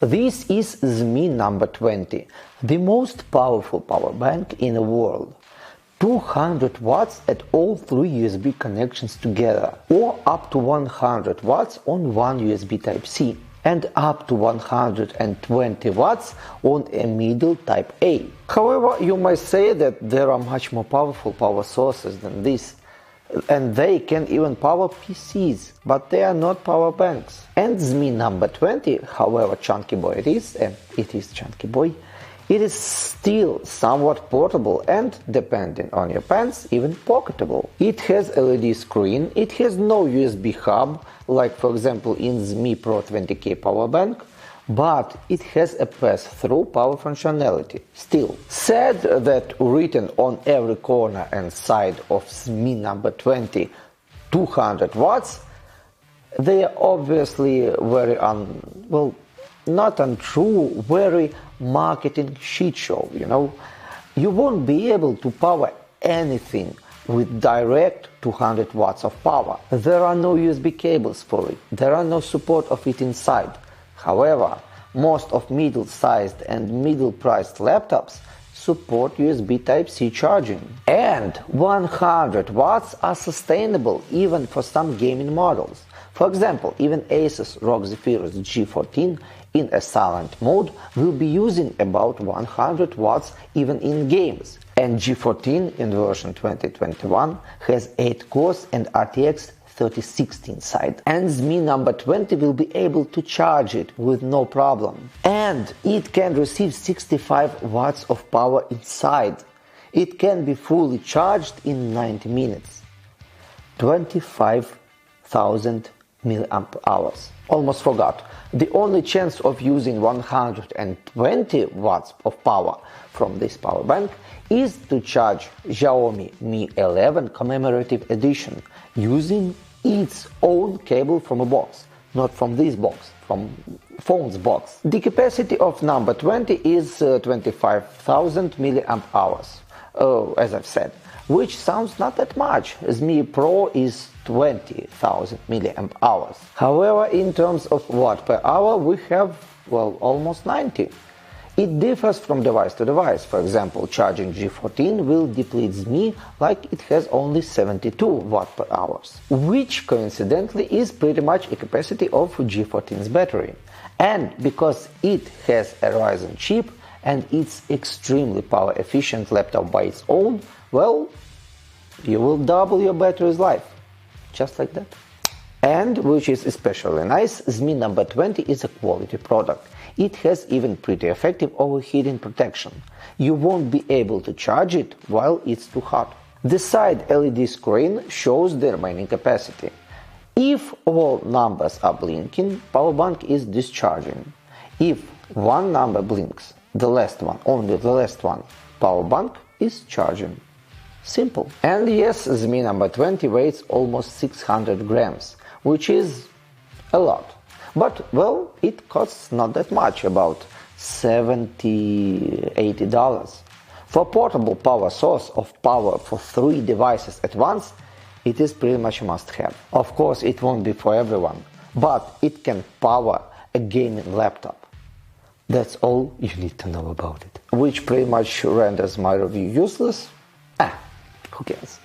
This is ZMI number 20, the most powerful power bank in the world. 200 watts at all 3 USB connections together, or up to 100 watts on one USB Type-C, and up to 120 watts on a middle Type-A. However, you might say that there are much more powerful power sources than this, and they can even power PCs, but they are not power banks. And ZMI number 20, however chunky boy it is, and it is chunky boy, it is still somewhat portable and, depending on your pants, even pocketable. It has LED screen, it has no USB hub, like for example in ZMI Pro 20K power bank, but it has a pass-through power functionality. Still, said that written on every corner and side of ZMI number 20, 200 watts, they are obviously very not untrue, very marketing shit show, you know. You won't be able to power anything with direct 200 watts of power. There are no USB cables for it, there are no support of it inside. However, most of middle-sized and middle-priced laptops support USB Type-C charging. And 100 watts are sustainable even for some gaming models. For example, even Asus ROG Zephyrus G14 in a silent mode will be using about 100 watts even in games. And G14 in version 2021 has 8 cores and RTX 3060 inside, and ZMI number 20 will be able to charge it with no problem. And it can receive 65 watts of power inside. It can be fully charged in 90 minutes. 25,000 milliamp hours. Almost forgot. The only chance of using 120 watts of power from this power bank is to charge Xiaomi Mi A2 commemorative edition using its own cable from a box, not from this box, from phone's box. The capacity of number 20 is 25,000 milliamp hours, as I've said, which sounds not that much, as Mi Pro is 20,000 milliamp hours. However, in terms of watt per hour, we have, almost 90. It differs from device to device. For example, charging G14 will deplete ZMI like it has only 72 watt per hour, which coincidentally is pretty much a capacity of G14's battery. And because it has a Ryzen chip and it's extremely power efficient laptop by its own, you will double your battery's life, just like that. And, which is especially nice, ZMI number 20 is a quality product. It has even pretty effective overheating protection. You won't be able to charge it while it's too hot. The side LED screen shows the remaining capacity. If all numbers are blinking, power bank is discharging. If one number blinks, the last one, only the last one, power bank is charging. Simple. And yes, ZMI number 20 weighs almost 600 grams, which is a lot. But, it costs not that much, about $70–80. For portable power source of power for 3 devices at once, it is pretty much a must-have. Of course, it won't be for everyone, but it can power a gaming laptop. That's all you need to know about it. Which pretty much renders my review useless. Who cares?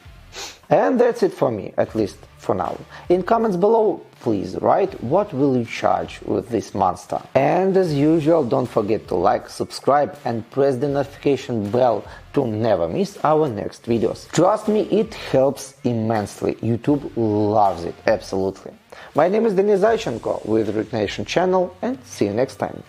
And that's it for me, at least for now. In comments below, please write what will you charge with this monster. And as usual, don't forget to like, subscribe and press the notification bell to never miss our next videos. Trust me, it helps immensely. YouTube loves it, absolutely. My name is Denis Zaychenko with Root Nation channel, and see you next time.